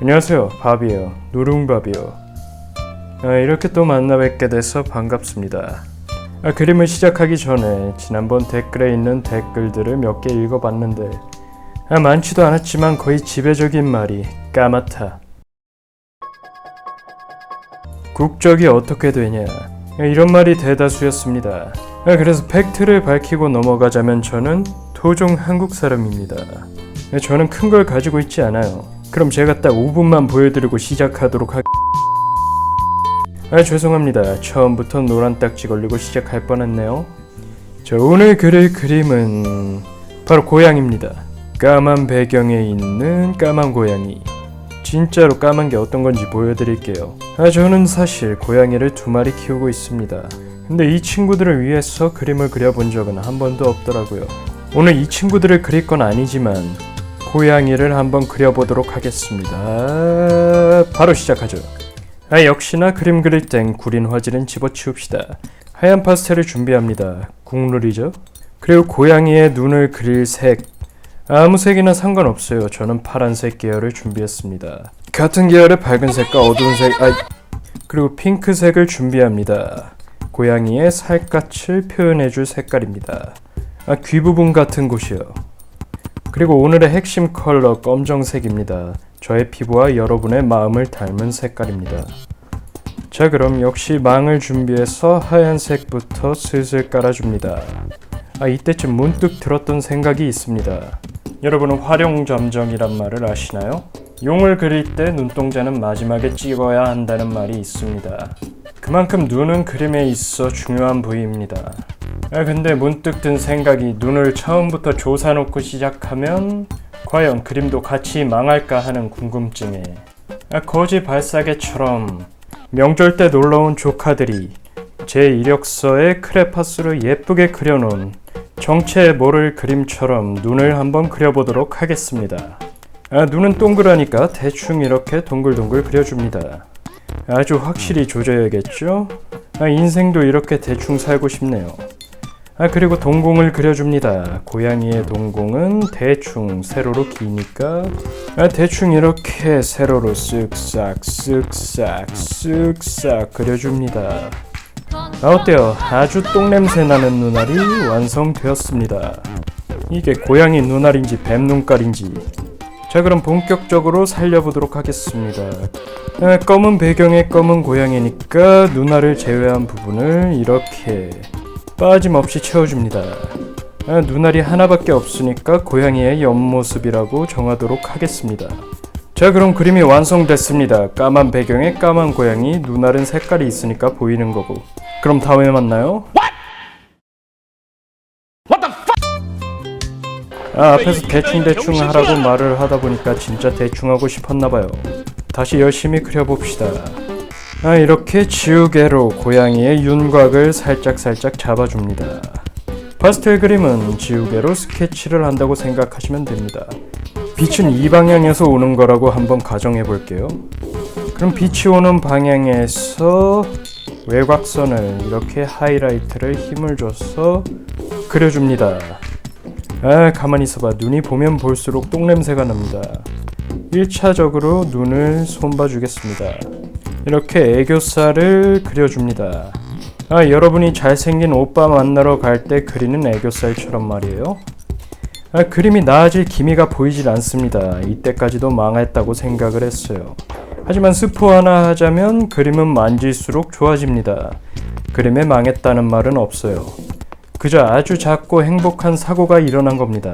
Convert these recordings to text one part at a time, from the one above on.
안녕하세요, 밥이에요. 누룽밥이요. 이렇게 또 만나 뵙게 돼서 반갑습니다. 그림을 시작하기 전에 지난번 댓글에 있는 댓글들을 몇 개 읽어봤는데 많지도 않았지만 거의 지배적인 말이 까맣다. 국적이 어떻게 되냐, 이런 말이 대다수였습니다. 그래서 팩트를 밝히고 넘어가자면 저는 토종 한국 사람입니다. 저는 큰 걸 가지고 있지 않아요. 그럼 제가 딱 5분만 보여드리고 시작하도록 죄송합니다. 처음부터 노란 딱지 걸리고 시작할 뻔했네요. 자, 오늘 그릴 그림은 바로 고양이입니다. 까만 배경에 있는 까만 고양이. 진짜로 까만 게 어떤 건지 보여드릴게요. 저는 사실 고양이를 2마리 키우고 있습니다. 근데 이 친구들을 위해서 그림을 그려본 적은 한 번도 없더라고요. 오늘 이 친구들을 그릴 건 아니지만 고양이를 한번 그려보도록 하겠습니다. 바로 시작하죠. 역시나 그림 그릴 땐 구린 화질은 집어치웁시다. 하얀 파스텔을 준비합니다. 국룰이죠. 그리고 고양이의 눈을 그릴 색, 아무 색이나 상관없어요. 저는 파란색 계열을 준비했습니다. 같은 계열의 밝은 색과 어두운 색, 그리고 핑크색을 준비합니다. 고양이의 살갗을 표현해줄 색깔입니다. 귀 부분 같은 곳이요. 그리고 오늘의 핵심 컬러 검정색입니다. 저의 피부와 여러분의 마음을 닮은 색깔입니다. 자, 그럼 역시 망을 준비해서 하얀색부터 슬슬 깔아줍니다. 이때쯤 문득 들었던 생각이 있습니다. 여러분은 활용점정이란 말을 아시나요? 용을 그릴 때 눈동자는 마지막에 찍어야 한다는 말이 있습니다. 그만큼 눈은 그림에 있어 중요한 부위입니다. 근데 문득 든 생각이, 눈을 처음부터 조사놓고 시작하면 과연 그림도 같이 망할까 하는 궁금증에 거지 발사계처럼 명절 때 놀러온 조카들이 제 이력서에 크레파스로 예쁘게 그려놓은 정체 모를 그림처럼 눈을 한번 그려보도록 하겠습니다. 눈은 동그라니까 대충 이렇게 동글동글 그려줍니다. 아주 확실히 조져야겠죠? 인생도 이렇게 대충 살고 싶네요. 그리고 동공을 그려줍니다. 고양이의 동공은 대충 세로로 기니까 대충 이렇게 세로로 쓱싹 쓱싹 쓱싹 그려줍니다. 어때요? 아주 똥냄새 나는 눈알이 완성되었습니다. 이게 고양이 눈알인지 뱀 눈깔인지. 자, 그럼 본격적으로 살려보도록 하겠습니다. 검은 배경에 검은 고양이니까 눈알을 제외한 부분을 이렇게 빠짐없이 채워줍니다. 눈알이 하나밖에 없으니까 고양이의 옆모습이라고 정하도록 하겠습니다. 자, 그럼 그림이 완성됐습니다. 까만 배경에 까만 고양이, 눈알은 색깔이 있으니까 보이는 거고. 그럼 다음에 만나요. 앞에서 대충 하라고 말을 하다 보니까 진짜 대충 하고 싶었나봐요. 다시 열심히 그려봅시다. 이렇게 지우개로 고양이의 윤곽을 살짝 잡아줍니다. 파스텔 그림은 지우개로 스케치를 한다고 생각하시면 됩니다. 빛은 이 방향에서 오는 거라고 한번 가정해 볼게요. 그럼 빛이 오는 방향에서 외곽선을 이렇게 하이라이트를 힘을 줘서 그려줍니다. 가만히 있어봐. 눈이 보면 볼수록 똥냄새가 납니다. 1차적으로 눈을 손봐주겠습니다. 이렇게 애교살을 그려줍니다. 여러분이 잘생긴 오빠 만나러 갈 때 그리는 애교살처럼 말이에요. 그림이 나아질 기미가 보이질 않습니다. 이때까지도 망했다고 생각을 했어요. 하지만 스포 하나 하자면 그림은 만질수록 좋아집니다. 그림에 망했다는 말은 없어요. 그저 아주 작고 행복한 사고가 일어난 겁니다.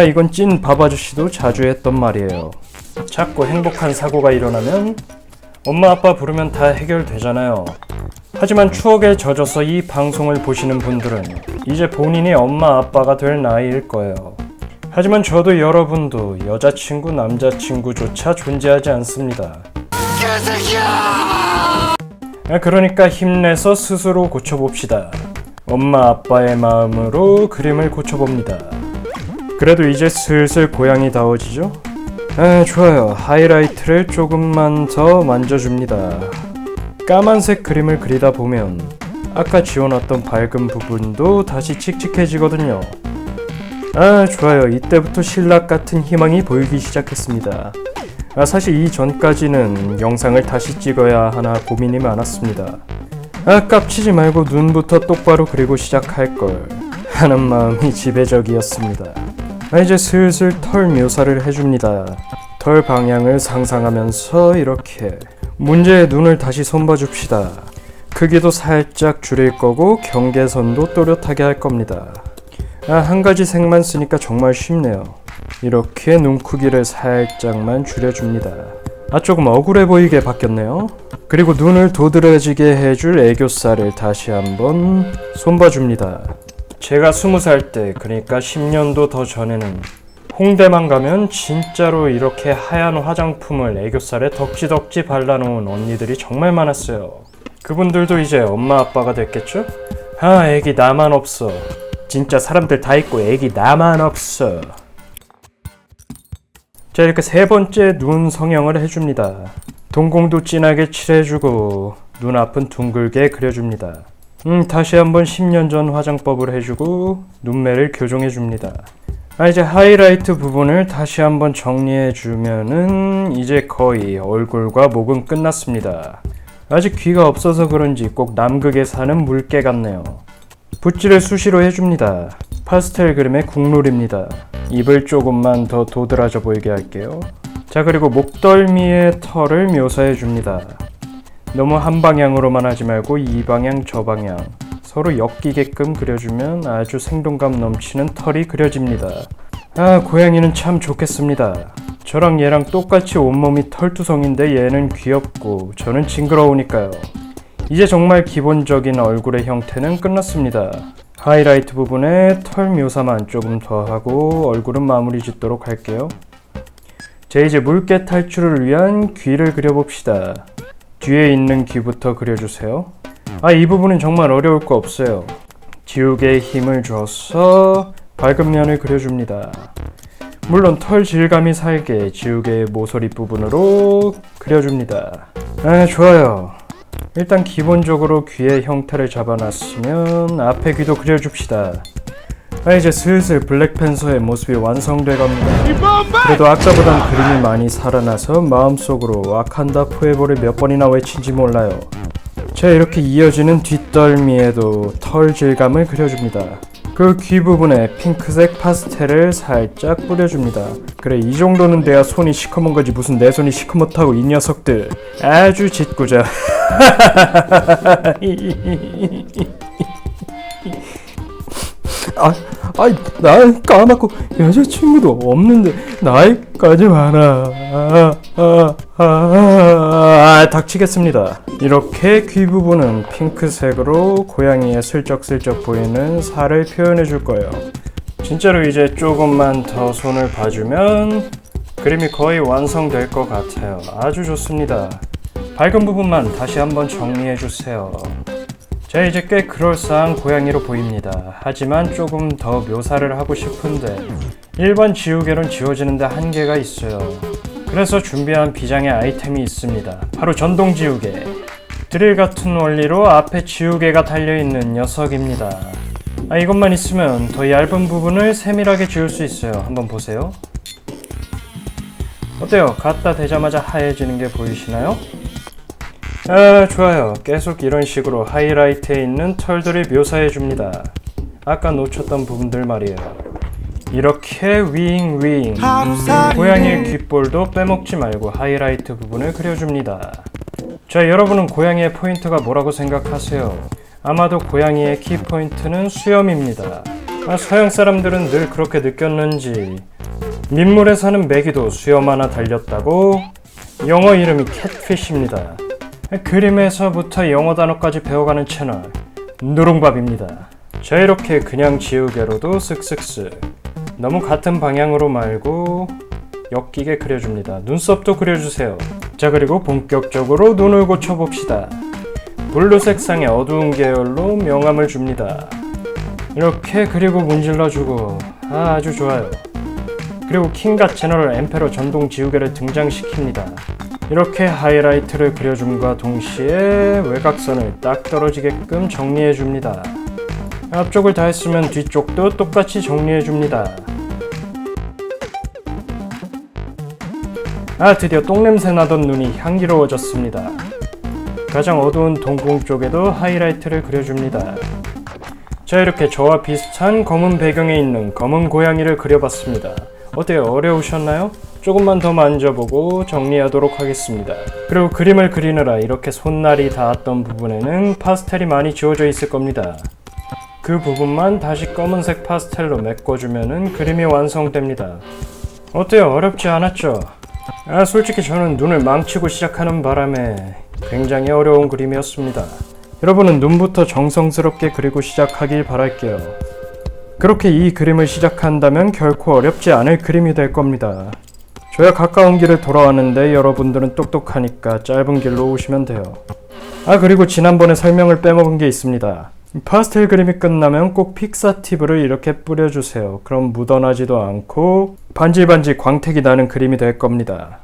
이건 찐 밥아저씨도 자주 했던 말이에요. 작고 행복한 사고가 일어나면 엄마 아빠 부르면 다 해결되잖아요. 하지만 추억에 젖어서 이 방송을 보시는 분들은 이제 본인이 엄마 아빠가 될 나이일 거예요. 하지만 저도 여러분도 여자친구 남자친구조차 존재하지 않습니다. 그러니까 힘내서 스스로 고쳐봅시다. 엄마 아빠의 마음으로 그림을 고쳐봅니다. 그래도 이제 슬슬 고양이다워지죠? 좋아요. 하이라이트를 조금만 더 만져줍니다. 까만색 그림을 그리다 보면 아까 지워놨던 밝은 부분도 다시 칙칙해지거든요. 좋아요. 이때부터 신락 같은 희망이 보이기 시작했습니다. 사실 이전까지는 영상을 다시 찍어야 하나 고민이 많았습니다. 깝치지 말고 눈부터 똑바로 그리고 시작할걸 하는 마음이 지배적이었습니다. 이제 슬슬 털 묘사를 해줍니다. 털 방향을 상상하면서 이렇게 문제의 눈을 다시 손봐줍시다. 크기도 살짝 줄일 거고 경계선도 또렷하게 할 겁니다. 한 가지 색만 쓰니까 정말 쉽네요. 이렇게 눈 크기를 살짝만 줄여줍니다. 조금 억울해 보이게 바뀌었네요. 그리고 눈을 도드라지게 해줄 애교살을 다시 한번 손봐줍니다. 제가 20살 때, 그러니까 10년도 더 전에는 홍대만 가면 진짜로 이렇게 하얀 화장품을 애교살에 덕지덕지 발라놓은 언니들이 정말 많았어요. 그분들도 이제 엄마 아빠가 됐겠죠? 애기 나만 없어. 진짜 사람들 다 있고 애기 나만 없어. 자, 이렇게 세 번째 눈 성형을 해줍니다. 동공도 진하게 칠해주고 눈앞은 둥글게 그려줍니다. 다시 한번 10년 전 화장법을 해주고 눈매를 교정해줍니다. 이제 하이라이트 부분을 다시 한번 정리해주면은 이제 거의 얼굴과 목은 끝났습니다. 아직 귀가 없어서 그런지 꼭 남극에 사는 물개 같네요. 붓질을 수시로 해줍니다. 파스텔 그림의 국룰입니다. 입을 조금만 더 도드라져 보이게 할게요. 자, 그리고 목덜미의 털을 묘사해줍니다. 너무 한 방향으로만 하지 말고 이 방향 저 방향 서로 엮이게끔 그려주면 아주 생동감 넘치는 털이 그려집니다. 고양이는 참 좋겠습니다. 저랑 얘랑 똑같이 온몸이 털투성인데 얘는 귀엽고 저는 징그러우니까요. 이제 정말 기본적인 얼굴의 형태는 끝났습니다. 하이라이트 부분에 털 묘사만 조금 더 하고 얼굴은 마무리 짓도록 할게요. 자, 이제 물개 탈출을 위한 귀를 그려봅시다. 뒤에 있는 귀부터 그려주세요. 이 부분은 정말 어려울 거 없어요. 지우개에 힘을 줘서 밝은 면을 그려줍니다. 물론 털 질감이 살게 지우개의 모서리 부분으로 그려줍니다. 좋아요. 일단 기본적으로 귀의 형태를 잡아놨으면 앞에 귀도 그려줍시다. 이제 슬슬 블랙팬서의 모습이 완성돼 갑니다. 그래도 아까보단 그림이 많이 살아나서 마음속으로 와칸다 포에버를 몇 번이나 외친지 몰라요. 자, 이렇게 이어지는 뒷덜미에도 털 질감을 그려줍니다. 그 귀 부분에 핑크색 파스텔을 살짝 뿌려줍니다. 그래, 이 정도는 돼야 손이 시커먼 거지 무슨 내 손이 시커멓다고 이 녀석들. 아주 짓궂어. 나 까맣고 여자친구도 없는데 나이까지 많아. 닥치겠습니다. 이렇게 귀 부분은 핑크색으로 고양이의 슬쩍슬쩍 보이는 살을 표현해 줄 거예요. 진짜로 이제 조금만 더 손을 봐주면 그림이 거의 완성될 것 같아요. 아주 좋습니다. 밝은 부분만 다시 한번 정리해 주세요. 자, 이제 꽤 그럴싸한 고양이로 보입니다. 하지만 조금 더 묘사를 하고 싶은데 일반 지우개로는 지워지는데 한계가 있어요. 그래서 준비한 비장의 아이템이 있습니다. 바로 전동 지우개. 드릴 같은 원리로 앞에 지우개가 달려있는 녀석입니다. 이것만 있으면 더 얇은 부분을 세밀하게 지울 수 있어요. 한번 보세요. 어때요? 갖다 대자마자 하얘지는 게 보이시나요? 좋아요. 계속 이런 식으로 하이라이트에 있는 털들을 묘사해줍니다. 아까 놓쳤던 부분들 말이에요. 이렇게 윙 고양이의 귓볼도 빼먹지 말고 하이라이트 부분을 그려줍니다. 자, 여러분은 고양이의 포인트가 뭐라고 생각하세요? 아마도 고양이의 키포인트는 수염입니다. 서양 사람들은 늘 그렇게 느꼈는지 민물에 사는 메기도 수염 하나 달렸다고. 영어 이름이 캣피쉬입니다. 그림에서부터 영어 단어까지 배워가는 채널 누룽밥입니다. 자, 이렇게 그냥 지우개로도 쓱쓱쓱 너무 같은 방향으로 말고 엮이게 그려줍니다. 눈썹도 그려주세요. 자, 그리고 본격적으로 눈을 고쳐봅시다. 블루 색상의 어두운 계열로 명암을 줍니다. 이렇게 그리고 문질러주고 아주 좋아요. 그리고 킹갓 제너럴 엠페러 전동 지우개를 등장시킵니다. 이렇게 하이라이트를 그려줌과 동시에 외곽선을 딱 떨어지게끔 정리해줍니다. 앞쪽을 다 했으면 뒤쪽도 똑같이 정리해줍니다. 드디어 똥냄새 나던 눈이 향기로워졌습니다. 가장 어두운 동공 쪽에도 하이라이트를 그려줍니다. 자, 이렇게 저와 비슷한 검은 배경에 있는 검은 고양이를 그려봤습니다. 어때요? 어려우셨나요? 조금만 더 만져보고 정리하도록 하겠습니다. 그리고 그림을 그리느라 이렇게 손날이 닿았던 부분에는 파스텔이 많이 지워져 있을 겁니다. 그 부분만 다시 검은색 파스텔로 메꿔주면 그림이 완성됩니다. 어때요? 어렵지 않았죠? 솔직히 저는 눈을 망치고 시작하는 바람에 굉장히 어려운 그림이었습니다. 여러분은 눈부터 정성스럽게 그리고 시작하길 바랄게요. 그렇게 이 그림을 시작한다면 결코 어렵지 않을 그림이 될 겁니다. 저야 가까운 길을 돌아왔는데 여러분들은 똑똑하니까 짧은 길로 오시면 돼요. 그리고 지난번에 설명을 빼먹은 게 있습니다. 파스텔 그림이 끝나면 꼭 픽사티브를 이렇게 뿌려주세요. 그럼 묻어나지도 않고 반질반질 광택이 나는 그림이 될 겁니다.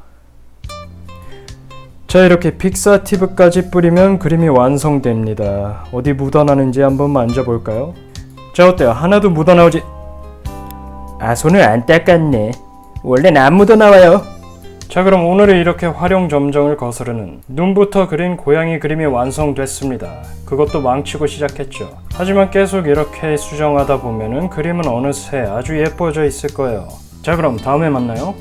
자, 이렇게 픽사티브까지 뿌리면 그림이 완성됩니다. 어디 묻어나는지 한번 만져볼까요? 자, 어때요? 하나도 묻어나오지... 손을 안 닦았네. 원래는 안 묻어나와요. 자, 그럼 오늘은 이렇게 활용점정을 거스르는 눈부터 그린 고양이 그림이 완성됐습니다. 그것도 망치고 시작했죠. 하지만 계속 이렇게 수정하다 보면은 그림은 어느새 아주 예뻐져 있을 거예요. 자, 그럼 다음에 만나요.